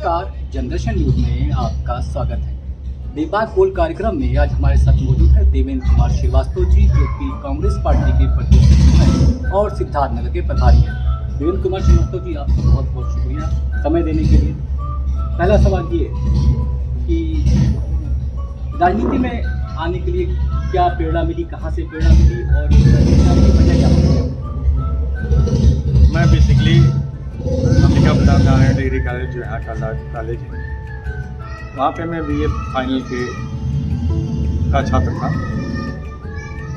नमस्कार, generation news में आपका स्वागत है। बेबाक बोल कार्यक्रम में आज हमारे साथ मौजूद है देवेंद्र कुमार श्रीवास्तव जी, जो कि कांग्रेस पार्टी के प्रदेश सचिव हैं और सिद्धार्थनगर के प्रभारी हैं। देवेंद्र कुमार श्रीवास्तव जी, आपका बहुत बहुत शुक्रिया समय देने के लिए। पहला सवाल ये कि राजनीति में आने के लिए क्या प्रेरणा मिली, कहाँ से प्रेरणा मिली और इसकी वजह क्या है? मैं basically Ambika Pratap Narayan degree college जो यहाँ का कॉलेज है, वहाँ पे मैं बीए फाइनल का छात्र था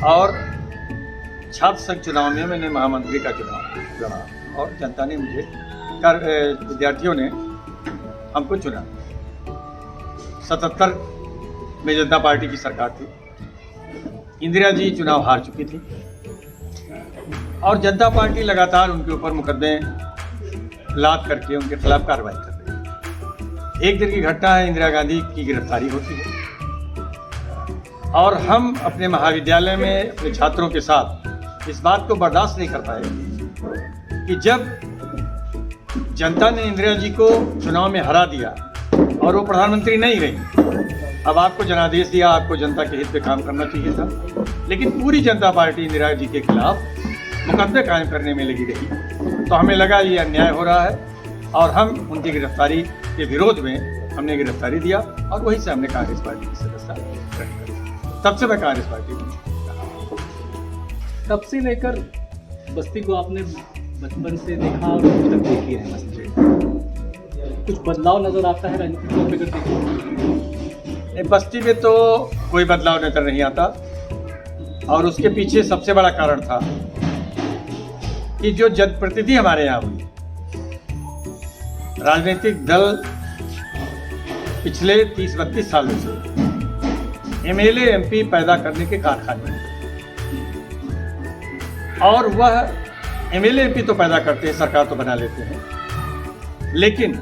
और छात्र संघ चुनाव में मैंने महामंत्री का चुनाव लड़ा और जनता ने मुझे विद्यार्थियों ने हमको चुना। 77 में जनता पार्टी की सरकार थी, इंदिरा जी चुनाव हार चुकी थी और जनता पार्टी लगातार उनके ऊपर मुकदमे लाद करके उनके खिलाफ कार्रवाई कर रही है। एक दिन की घटना है, इंदिरा गांधी की गिरफ्तारी होती है और हम अपने महाविद्यालय में अपने छात्रों के साथ इस बात को बर्दाश्त नहीं कर पाए कि जब जनता ने इंदिरा जी को चुनाव में हरा दिया और वो प्रधानमंत्री नहीं रही, अब आपको जनादेश दिया, आपको जनता के हित पे काम करना चाहिए था, लेकिन पूरी जनता पार्टी इंदिरा जी के खिलाफ मुकदमे कायम करने में लगी रही। तो हमें लगा ये अन्याय हो रहा है और हम उनकी गिरफ्तारी के विरोध में हमने गिरफ्तारी दिया और वहीं से हमने कांग्रेस पार्टी की सदस्यता ग्रहण करी। तब से मैं कांग्रेस पार्टी में। तब से लेकर बस्ती को आपने बचपन से देखा और अभी तक देखी है बस्ती, कुछ बदलाव नजर आता है राजनीतिक तौर पर देखिए? बस्ती में तो कोई बदलाव नजर नहीं आता और उसके पीछे सबसे बड़ा कारण था कि जो जनप्रतिनिधि हमारे यहाँ हुई, राजनीतिक दल पिछले 30-32 सालों से एमएलए एमपी पैदा करने के कारखाने और वह एमएलए एमपी तो पैदा करते हैं, सरकार तो बना लेते हैं, लेकिन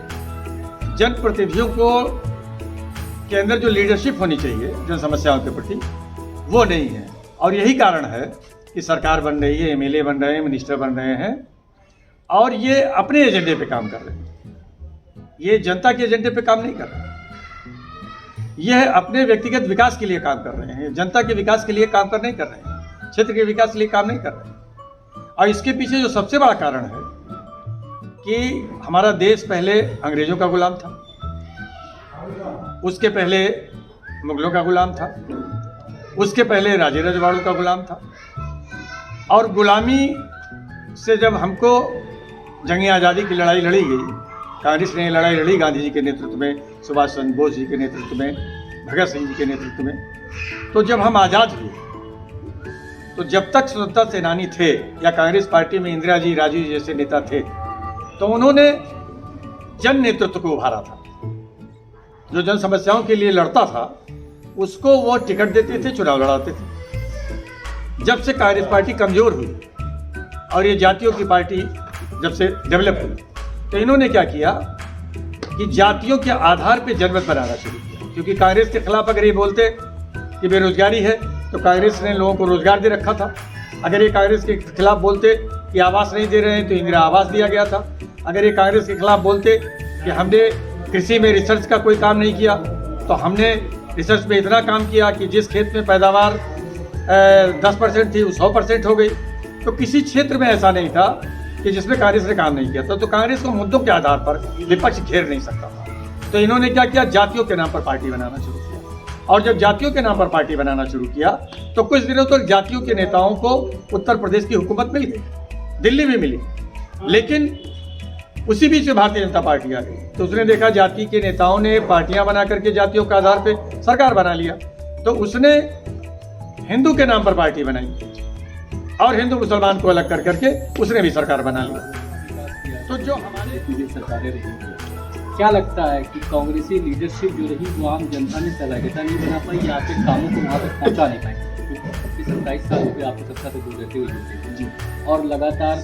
जनप्रतिनिधियों को के अंदर जो लीडरशिप होनी चाहिए जन समस्याओं के प्रति, वो नहीं है। और यही कारण है कि सरकार बन रही है, एमएलए बन रहे हैं, मिनिस्टर बन रहे हैं और ये अपने एजेंडे पे काम कर रहे हैं, ये जनता के एजेंडे पे काम नहीं कर रहे हैं। यह अपने व्यक्तिगत विकास के लिए काम कर रहे हैं, जनता के विकास के लिए काम नहीं कर रहे हैं, क्षेत्र के विकास के लिए काम नहीं कर रहे हैं। और इसके पीछे जो सबसे बड़ा कारण है कि हमारा देश पहले अंग्रेजों का गुलाम था, उसके पहले मुगलों का गुलाम था, उसके पहले राजे रजवाड़ों का गुलाम था और गुलामी से जब हमको जंग आज़ादी की लड़ाई लड़ी गई, कांग्रेस ने लड़ाई लड़ी गांधी जी के नेतृत्व में, सुभाष चंद्र बोस जी के नेतृत्व में, भगत सिंह जी के नेतृत्व में, तो जब हम आज़ाद हुए तो जब तक स्वतंत्रता सेनानी थे या कांग्रेस पार्टी में इंदिरा जी, राजीव जी जैसे नेता थे, तो उन्होंने जन नेतृत्व को उभारा था। जो जन समस्याओं के लिए लड़ता था उसको वो टिकट देते थे, चुनाव लड़ाते थे। जब से कांग्रेस पार्टी कमजोर हुई और ये जातियों की पार्टी जब से डेवलप हुई, तो इन्होंने क्या किया कि जातियों के आधार पे जनमत बनाना शुरू किया। क्योंकि कांग्रेस के खिलाफ अगर ये बोलते कि बेरोजगारी है तो कांग्रेस ने लोगों को रोजगार दे रखा था, अगर ये कांग्रेस के खिलाफ बोलते कि आवास नहीं दे रहे हैं तो इंदिरा आवास दिया गया था, अगर ये कांग्रेस के खिलाफ बोलते कि हमने कृषि में रिसर्च का कोई काम नहीं किया तो हमने रिसर्च में इतना काम किया कि जिस खेत में पैदावार 10% थी वो 100% हो गई। तो किसी क्षेत्र में ऐसा नहीं था कि जिसमें कांग्रेस ने काम नहीं किया था। तो कांग्रेस को मुद्दों के आधार पर विपक्ष घेर नहीं सकता था। तो इन्होंने क्या किया, जातियों के नाम पर पार्टी बनाना शुरू किया और जब जातियों के नाम पर पार्टी बनाना शुरू किया तो कुछ दिनों तक जातियों के नेताओं को उत्तर प्रदेश की हुकूमत मिल गई, दिल्ली में मिली, लेकिन उसी बीच में भारतीय जनता पार्टी आ गई। तो उसने देखा जाति के नेताओं ने पार्टियां बना करके जातियों के आधार पे सरकार बना लिया, तो उसने हिंदू के नाम पर पार्टी बनाई और हिंदू मुसलमान को अलग कर करके उसने भी सरकार बना लिया। तो जो हमारे सरकारें रही, क्या लगता है कि कांग्रेसी लीडरशिप जो रही वो आम जनता ने सहभागिता नहीं बना पाई या फिर कामों को वहाँ तक पहुँचा नहीं पाई? 27 साल हो गए आपको सत्ता से दूर रहते हुए जी, और लगातार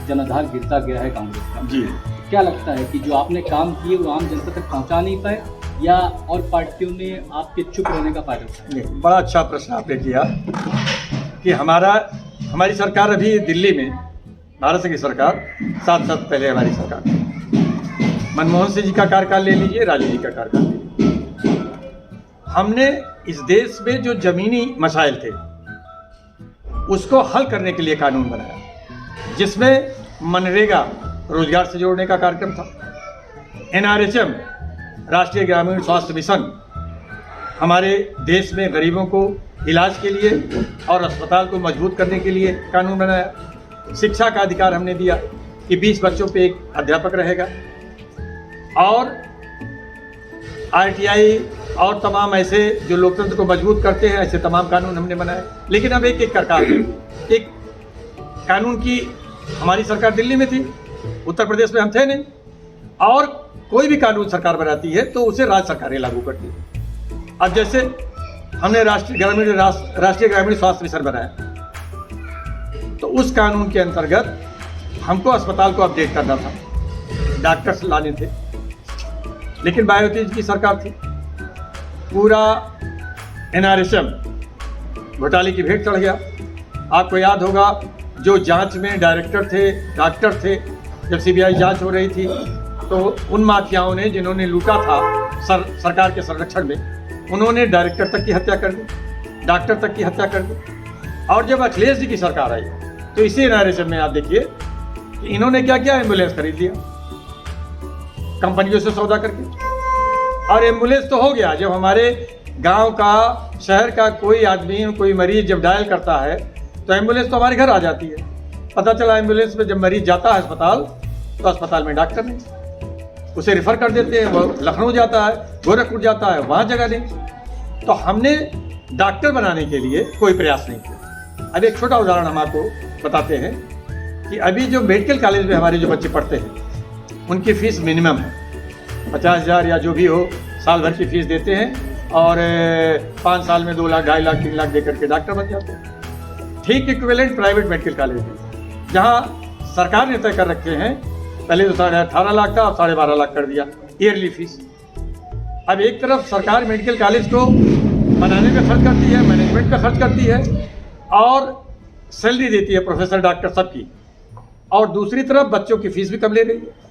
जनाधार गिरता गया है कांग्रेस का जी। क्या लगता है कि जो आपने काम किए वो आम जनता तक पहुंचा नहीं पाए या और पार्टियों ने आपके चुप रहने का फायदा उठाया? बड़ा अच्छा प्रश्न आपने किया कि हमारी सरकार अभी दिल्ली में, भारत की सरकार 7 साल पहले हमारी सरकार, मनमोहन सिंह जी का कार्यकाल ले लीजिए, राजीव जी का कार्यकाल ले लीजिए, हमने इस देश में जो जमीनी मसाइल थे उसको हल करने के लिए कानून बनाया, जिसमें मनरेगा रोजगार से जोड़ने का कार्यक्रम था, NRHM राष्ट्रीय ग्रामीण स्वास्थ्य मिशन हमारे देश में गरीबों को इलाज के लिए और अस्पताल को मजबूत करने के लिए कानून बनाया, शिक्षा का अधिकार हमने दिया कि 20 बच्चों पे एक अध्यापक रहेगा, और RTI और तमाम ऐसे जो लोकतंत्र को मजबूत करते हैं ऐसे तमाम कानून हमने बनाए। लेकिन अब एक एक कानून की हमारी सरकार दिल्ली में थी, उत्तर प्रदेश में हम थे नहीं, और कोई भी कानून सरकार बनाती है तो उसे राज्य सरकारें लागू करती है। अब जैसे हमने राष्ट्रीय ग्रामीण स्वास्थ्य मिशन बनाया, तो उस कानून के अंतर्गत हमको अस्पताल को अपडेट करना था, डॉक्टर्स लाने थे, लेकिन बायोतेज की सरकार थी, पूरा NRHM घोटाले की भेंट चढ़ गया। आपको याद होगा जो जांच में डायरेक्टर थे, डॉक्टर थे, जब CBI जांच हो रही थी तो उन माफियाओं ने जिन्होंने लूटा था सरकार के संरक्षण में, उन्होंने डायरेक्टर तक की हत्या कर दी, डॉक्टर तक की हत्या कर दी। और जब अखिलेश जी की सरकार आई तो इसी NRHM में आप देखिए कि इन्होंने क्या किया, एम्बुलेंस खरीद लिया कंपनियों से सौदा करके, और एम्बुलेंस तो हो गया। जब हमारे गांव का, शहर का कोई आदमी, कोई मरीज जब डायल करता है तो एम्बुलेंस तो हमारे घर आ जाती है। पता चला एम्बुलेंस में जब मरीज जाता है अस्पताल तो अस्पताल में डॉक्टर नहीं, उसे रिफर कर देते हैं, वो लखनऊ जाता है, गोरखपुर जाता है, वहाँ जगह नहीं। तो हमने डॉक्टर बनाने के लिए कोई प्रयास नहीं किया। अब एक छोटा उदाहरण हम आपको बताते हैं कि अभी जो मेडिकल कॉलेज में हमारे जो बच्चे पढ़ते हैं उनकी फीस मिनिमम है 50,000 या जो भी हो, साल भर की फीस देते हैं और 5 साल में 2 लाख, 2.5 लाख, 3 लाख दे करके डॉक्टर बन जाते हैं। ठीक इक्विवेलेंट प्राइवेट मेडिकल कॉलेज है, जहाँ सरकार ने तय कर रखे हैं, पहले तो 18.5 लाख था, अब 12.5 लाख कर दिया ईयरली फीस। अब एक तरफ सरकार मेडिकल कॉलेज को बनाने में खर्च करती है, मैनेजमेंट पे खर्च करती है और सैलरी देती है प्रोफेसर, डॉक्टर सबकी, और दूसरी तरफ बच्चों की फीस भी कम ले रही है।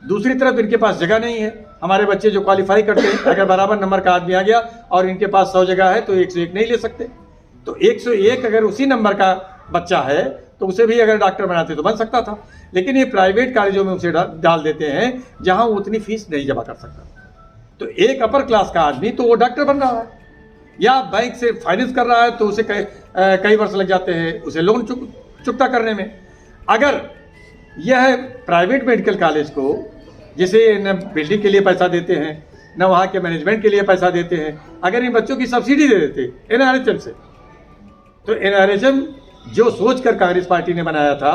दूसरी तरफ इनके पास जगह नहीं है। हमारे बच्चे जो क्वालिफाई करते हैं, अगर बराबर नंबर का आदमी आ गया और इनके पास 100 जगह है तो 101 नहीं ले सकते। तो 101 अगर उसी नंबर का बच्चा है तो उसे भी अगर डॉक्टर बनाते तो बन सकता था, लेकिन ये प्राइवेट कॉलेजों में उसे डाल देते हैं जहां वो उतनी फीस नहीं जमा कर सकता। तो एक अपर क्लास का आदमी तो वो डॉक्टर बन रहा है, या बैंक से फाइनेंस कर रहा है तो उसे कई वर्ष लग जाते हैं उसे लोन चुकता करने में। अगर यह प्राइवेट मेडिकल कॉलेज को, जिसे न बिल्डिंग के लिए पैसा देते हैं न वहाँ के मैनेजमेंट के लिए पैसा देते हैं, अगर इन बच्चों की सब्सिडी दे देते NRHM से, तो NRHM जो सोच कर कांग्रेस पार्टी ने बनाया था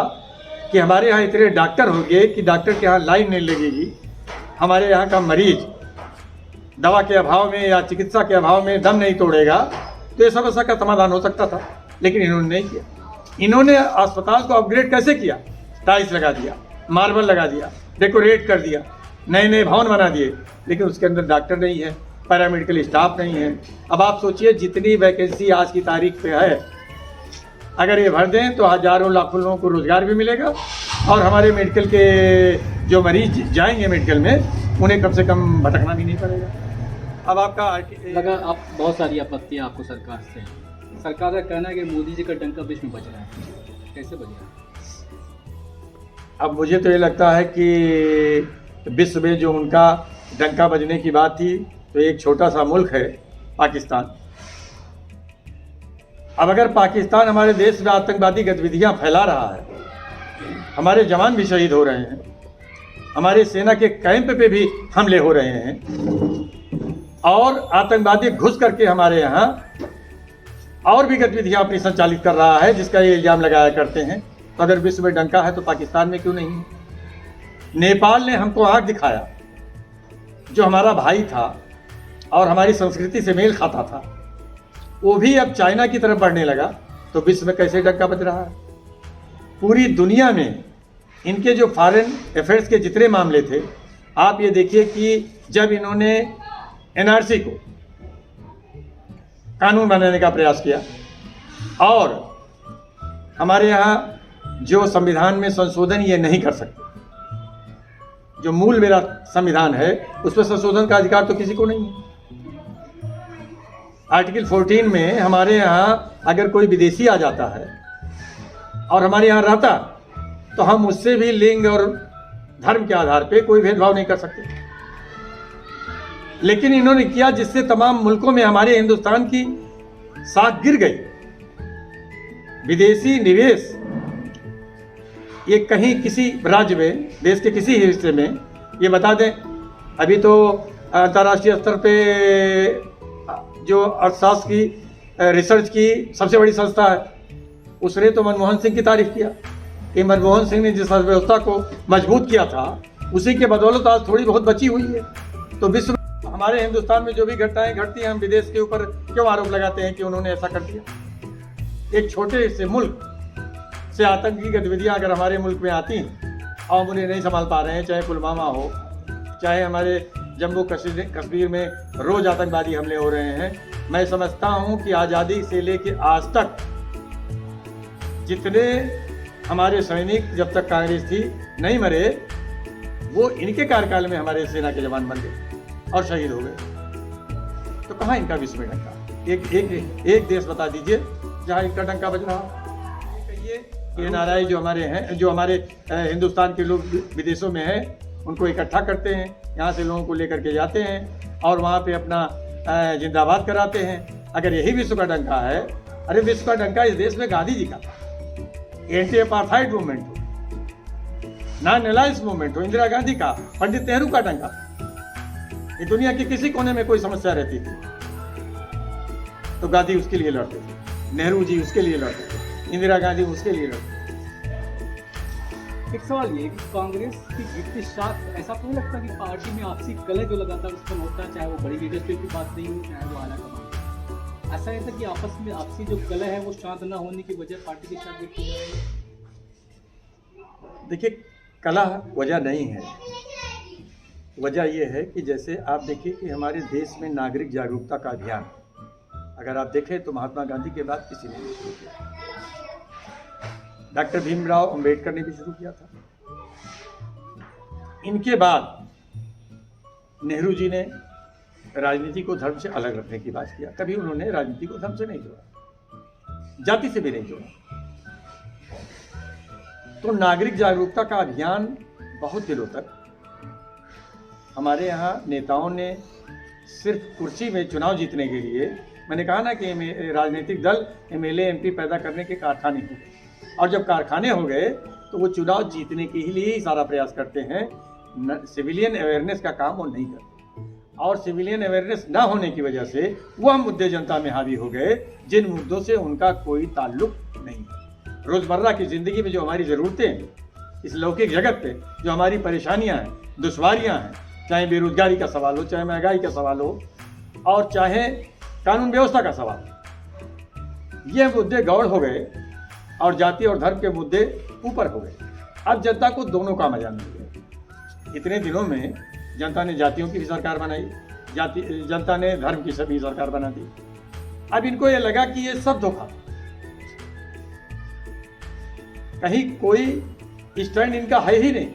कि हमारे यहाँ इतने डॉक्टर होंगे कि डॉक्टर के यहाँ लाइन नहीं लगेगी, हमारे यहाँ का मरीज दवा के अभाव में या चिकित्सा के अभाव में दम नहीं तोड़ेगा, तो ये समस्या का समाधान हो सकता था। लेकिन इन्होंने नहीं किया। इन्होंने अस्पताल को अपग्रेड कैसे किया? टाइल्स लगा दिया, मार्बल लगा दिया, डेकोरेट कर दिया, नए नए भवन बना दिए, लेकिन उसके अंदर डॉक्टर नहीं है, पैरामेडिकल स्टाफ नहीं है। अब आप सोचिए जितनी वैकेंसी आज की तारीख पे है, अगर ये भर दें तो हजारों लाखों लोगों को रोजगार भी मिलेगा और हमारे मेडिकल के जो मरीज जाएंगे मेडिकल में उन्हें कम से कम भटकना भी नहीं पड़ेगा। अब आपका लगा आप बहुत सारी आपत्तियां आपको सरकार से, सरकार का कहना है कि मोदी जी का डंका बीच में बज रहा है, कैसे बज रहा है? अब मुझे तो ये लगता है कि विश्व में जो उनका डंका बजने की बात थी, तो एक छोटा सा मुल्क है पाकिस्तान। अब अगर पाकिस्तान हमारे देश में आतंकवादी गतिविधियां फैला रहा है, हमारे जवान भी शहीद हो रहे हैं, हमारे सेना के कैंप पे भी हमले हो रहे हैं और आतंकवादी घुस करके हमारे यहाँ और भी गतिविधियां अपनी संचालित कर रहा है, जिसका ये इल्जाम लगाया करते हैं, तो अगर विश्व में डंका है तो पाकिस्तान में क्यों नहीं है? नेपाल ने हमको आंख दिखाया, जो हमारा भाई था और हमारी संस्कृति से मेल खाता था, वो भी अब चाइना की तरफ बढ़ने लगा, तो विश्व में कैसे डंका बज रहा है? पूरी दुनिया में इनके जो फॉरेन अफेयर्स के जितने मामले थे, आप ये देखिए कि जब इन्होंने NRC को कानून बनाने का प्रयास किया और हमारे यहाँ जो संविधान में संशोधन ये नहीं कर सकते, जो मूल मेरा संविधान है उस पर संशोधन का अधिकार तो किसी को नहीं है। आर्टिकल 14 में हमारे यहाँ अगर कोई विदेशी आ जाता है और हमारे यहाँ रहता तो हम उससे भी लिंग और धर्म के आधार पे कोई भेदभाव नहीं कर सकते। लेकिन इन्होंने किया जिससे तमाम मुल्कों में हमारे हिंदुस्तान की साख गिर गई। विदेशी निवेश ये कहीं किसी राज्य में, देश के किसी हिस्से में, ये बता दें अभी तो अंतर्राष्ट्रीय स्तर पे जो अर्थशास्त्र की रिसर्च की सबसे बड़ी संस्था है, उसने तो मनमोहन सिंह की तारीफ किया कि मनमोहन सिंह ने जिस अर्थव्यवस्था को मजबूत किया था उसी के बदौलत आज थोड़ी बहुत बची हुई है। तो विश्व हमारे हिंदुस्तान में जो भी घटनाएं घटती हैं हम विदेश के ऊपर क्यों आरोप लगाते हैं कि उन्होंने ऐसा कर दिया। एक छोटे से मुल्क से आतंकी गतिविधियां अगर हमारे मुल्क में आती हैं और हम उन्हें नहीं संभाल पा रहे हैं, चाहे पुलवामा हो, चाहे हमारे जम्मू कश्मीर में रोज आतंकवादी हमले हो रहे हैं, मैं समझता हूं कि आज़ादी से लेकर आज तक जितने हमारे सैनिक जब तक कांग्रेस थी नहीं मरे, वो इनके कार्यकाल में हमारे सेना के जवान बन गए और शहीद हो गए। तो कहाँ इनका विस्मय डंका? एक देश बता दीजिए जहाँ इनका डंका बज रहा हो। ये नाराज जो हमारे हैं, जो हमारे हिंदुस्तान के लोग विदेशों में हैं, उनको इकट्ठा करते हैं, यहाँ से लोगों को लेकर के जाते हैं और वहाँ पे अपना जिंदाबाद कराते हैं। अगर यही विश्व का डंका है, अरे विश्व का डंका इस देश में गांधी जी का था, एंटी अपार्थाइड मूवमेंट हो, नॉन एलायंस मूवमेंट हो, इंदिरा गांधी का, पंडित नेहरू का डंका। ये दुनिया के किसी कोने में कोई समस्या रहती थी तो गांधी उसके लिए लड़ते थे, नेहरू जी उसके लिए लड़ते थे, इंदिरा गांधी उसके लिए लड़ते। एक सवाल ये कि कांग्रेस की गिरती शाख, ऐसा तो नहीं लगता कि पार्टी में आपसी कलह जो लगातार उत्पन्न होता है, चाहे वो बड़ी लीडरशिप की बात नहीं हो, चाहे वो आला कमान, ऐसा रहता कि आपस में आपसी जो कलह है वो शांत न होने की वजह पार्टी की शाख गिरती जा रही है? देखिए, कलह वजह नहीं है। वजह यह है कि जैसे आप देखिए कि हमारे देश में नागरिक जागरूकता का अभियान अगर आप देखें तो महात्मा गांधी के बाद किसी ने नहीं शुरू किया। डॉक्टर भीमराव अंबेडकर ने भी शुरू किया था। इनके बाद नेहरू जी ने राजनीति को धर्म से अलग रखने की बात किया। कभी उन्होंने राजनीति को धर्म से नहीं जोड़ा, जाति से भी नहीं जोड़ा। तो नागरिक जागरूकता का अभियान बहुत दिनों तक हमारे यहाँ नेताओं ने सिर्फ कुर्सी में चुनाव जीतने के लिए, मैंने कहा ना कि राजनीतिक दल एमएलए एमपी पैदा करने के कारखाने हो गए, और जब कारखाने हो गए तो वो चुनाव जीतने के लिए ही सारा प्रयास करते हैं। सिविलियन अवेयरनेस का काम वो नहीं करते, और सिविलियन अवेयरनेस न होने की वजह से वह मुद्दे जनता में हावी हो गए जिन मुद्दों से उनका कोई ताल्लुक नहीं है। रोजमर्रा की जिंदगी में जो हमारी ज़रूरतें हैं, इस लौकिक जगत पे जो हमारी परेशानियां हैं, दुश्वारियां हैं, चाहे बेरोजगारी का सवाल हो, चाहे महंगाई का सवाल हो, और चाहे कानून व्यवस्था का सवाल हो, ये मुद्दे गौड़ हो गए और जाति और धर्म के मुद्दे ऊपर हो गए। अब जनता को दोनों का मजा मिल गया। इतने दिनों में जनता ने जातियों की भी सरकार बनाई, जनता ने धर्म की सभी सरकार बना दी। अब इनको ये लगा कि ये सब धोखा, कहीं कोई स्टैंड इनका है ही नहीं।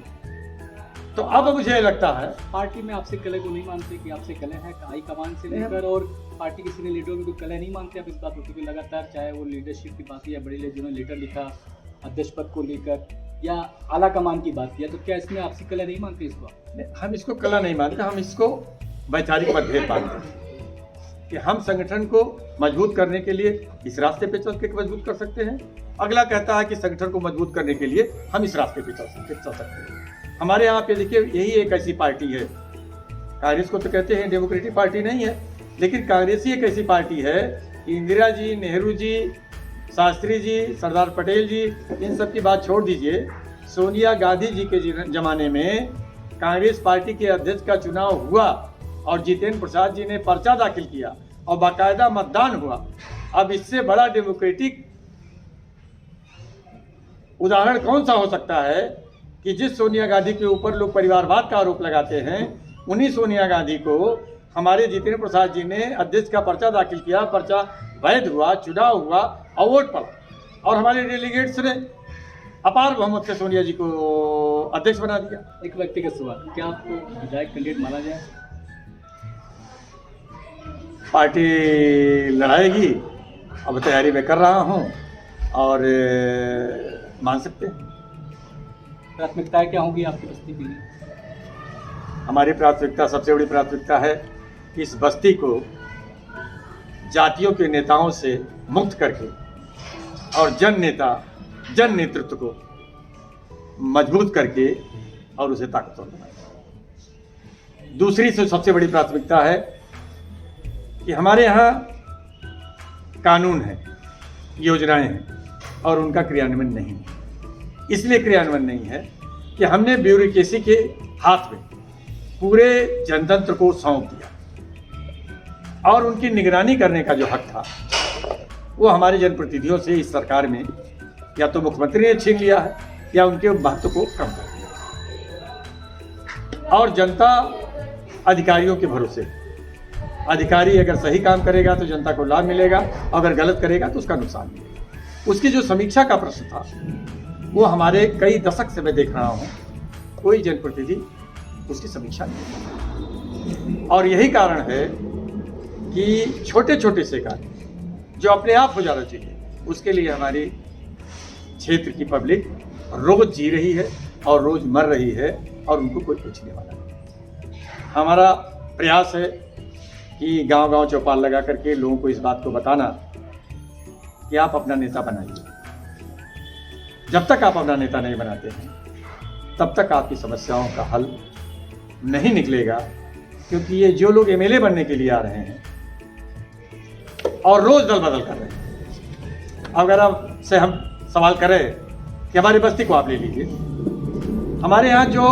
तो अब मुझे लगता है पार्टी में आपसे कलह को नहीं मानते कि आपसे कलह है हाई कमान से लेकर, और पार्टी के सीनियर लीडरों में कोई कलह नहीं मानते आप इस बात को, क्योंकि लगातार चाहे वो लीडरशिप की बात या बड़े लीडरों ने लेटर लिखा अध्यक्ष पद को लेकर या आला कमान की बात किया, तो क्या इसमें आपसी कलह नहीं मानते इस बात? हम इसको कलह नहीं मानते, हम इसको वैचारिक मतभेद मानते हैं कि हम संगठन को मजबूत करने के लिए इस रास्ते पे चल के मजबूत कर सकते हैं। अगला कहता है कि संगठन को मजबूत करने के लिए हम इस रास्ते पे चल सकते हैं। हमारे यहाँ पे देखिए, यही एक ऐसी पार्टी है, कांग्रेस को तो कहते हैं डेमोक्रेटिक पार्टी नहीं है, लेकिन कांग्रेस ही एक ऐसी पार्टी है कि इंदिरा जी, नेहरू जी, शास्त्री जी, सरदार पटेल जी, इन सब की बात छोड़ दीजिए। सोनिया गांधी जी के जमाने में कांग्रेस पार्टी के अध्यक्ष का चुनाव हुआ और जितेंद्र प्रसाद जी ने पर्चा दाखिल किया और बाकायदा मतदान हुआ। अब इससे बड़ा डेमोक्रेटिक उदाहरण कौन सा हो सकता है कि जिस सोनिया गांधी के ऊपर लोग परिवारवाद का आरोप लगाते हैं, उन्हीं सोनिया गांधी को हमारे जितेंद्र प्रसाद जी ने अध्यक्ष का पर्चा दाखिल किया, पर्चा वैध हुआ, चुनाव हुआ और वोट पड़ा, और हमारे डेलीगेट्स ने अपार बहुमत से सोनिया जी को अध्यक्ष बना दिया। एक व्यक्तिगत सवाल, क्या आपको विधायक कैंडिडेट माना जाए? पार्टी लड़ाएगी, अब तैयारी मैं कर रहा हूँ और मान सकते हैं। प्राथमिकताएं क्या होंगी आपकी बस्ती के लिए? हमारी प्राथमिकता, सबसे बड़ी प्राथमिकता है कि इस बस्ती को जातियों के नेताओं से मुक्त करके और जन नेतृत्व को मजबूत करके और उसे ताकतवर बनाए। दूसरी से सबसे बड़ी प्राथमिकता है कि हमारे यहाँ कानून है, योजनाएं हैं और उनका क्रियान्वयन नहीं है। इसलिए क्रियान्वयन नहीं है कि हमने ब्यूरोक्रेसी के हाथ में पूरे जनतंत्र को सौंप दिया और उनकी निगरानी करने का जो हक था वो हमारे जनप्रतिनिधियों से इस सरकार में या तो मुख्यमंत्री ने छीन लिया है या उनके महत्व को कम कर दिया और जनता अधिकारियों के भरोसे। अधिकारी अगर सही काम करेगा तो जनता को लाभ मिलेगा, अगर गलत करेगा तो उसका नुकसान मिलेगा। उसकी जो समीक्षा का प्रश्न था वो हमारे कई दशक से मैं देख रहा हूँ, कोई जनप्रतिनिधि उसकी समीक्षा नहीं। और यही कारण है कि छोटे छोटे से कार्य जो अपने आप हो जाना चाहिए, उसके लिए हमारी क्षेत्र की पब्लिक रोज जी रही है और रोज मर रही है और उनको कोई पूछने वाला नहीं। हमारा प्रयास है कि गांव-गांव चौपाल लगा करके लोगों को इस बात को बताना कि आप अपना नेता बनाइए। जब तक आप अपना नेता नहीं बनाते हैं तब तक आपकी समस्याओं का हल नहीं निकलेगा, क्योंकि ये जो लोग एमएलए बनने के लिए आ रहे हैं और रोज दल बदल कर रहे हैं। अगर आप से हम सवाल करें कि हमारी बस्ती को आप ले लीजिए, हमारे यहाँ जो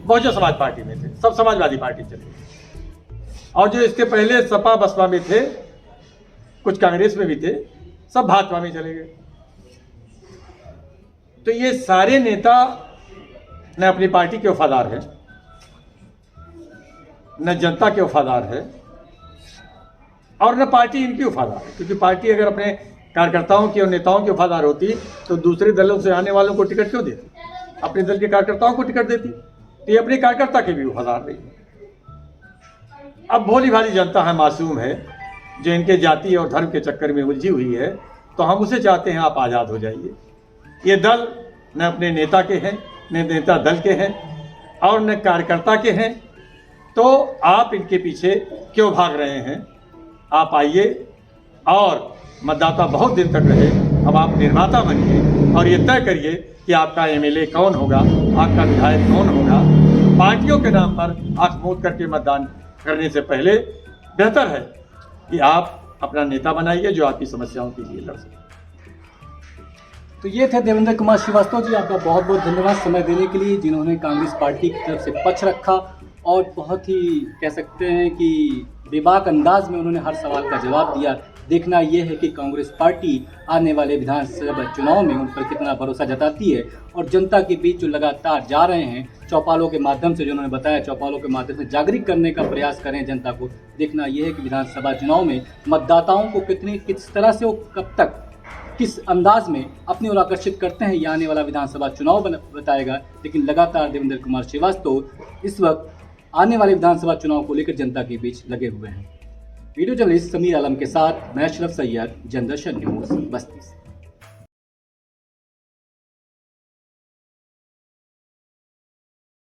बहुजन समाज पार्टी में थे सब समाजवादी पार्टी चले गए और जो इसके पहले सपा बसपा में थे, कुछ कांग्रेस में भी थे, सब भाजपा में चले गए। तो ये सारे नेता न अपनी पार्टी के वफादार हैं, न जनता के वफादार है और न पार्टी इनकी वफादार है। क्योंकि पार्टी अगर अपने कार्यकर्ताओं की और नेताओं की वफादार होती तो दूसरे दलों से आने वालों को टिकट क्यों देती? अपने दल के कार्यकर्ताओं को टिकट देती। तो ये अपने कार्यकर्ता के भी वफादार नहीं है। अब भोली भाली जनता है, मासूम है, जो इनके जाति और धर्म के चक्कर में उलझी हुई है, तो हम उसे चाहते हैं आप आज़ाद हो जाइए। ये दल न अपने नेता के हैं, न नेता दल के हैं और न कार्यकर्ता के हैं, तो आप इनके पीछे क्यों भाग रहे हैं? आप आइए और मतदाता बहुत दिन तक रहे। अब आप निर्माता बनिए और ये तय करिए कि आपका एमएलए कौन होगा, आपका विधायक कौन होगा। पार्टियों के नाम पर आंख मूंद करके मतदान करने से पहले बेहतर है कि आप अपना नेता बनाइए जो आपकी समस्याओं के लिए लड़ सके। तो ये थे देवेंद्र कुमार श्रीवास्तव जी, आपका बहुत बहुत धन्यवाद समय देने के लिए, जिन्होंने कांग्रेस पार्टी की तरफ से पक्ष रखा और बहुत ही कह सकते हैं कि बेबाक अंदाज में उन्होंने हर सवाल का जवाब दिया। देखना यह है कि कांग्रेस पार्टी आने वाले विधानसभा चुनाव में उन पर कितना भरोसा जताती है और जनता के बीच जो लगातार जा रहे हैं चौपालों के माध्यम से, जो उन्होंने बताया चौपालों के माध्यम से जागरूक करने का प्रयास करें जनता को। देखना यह है कि विधानसभा चुनाव में मतदाताओं को किस तरह से वो कब तक किस अंदाज में अपनी ओर आकर्षित करते हैं, यह आने वाला विधानसभा चुनाव बताएगा। लेकिन लगातार देवेंद्र कुमार श्रीवास्तव इस वक्त आने वाले विधानसभा चुनाव को लेकर जनता के बीच लगे हुए हैं। वीडियो जर्नलिस्ट समीर आलम के साथ मैं अशरफ सैयद, जनदर्शन न्यूज़ बस्ती से।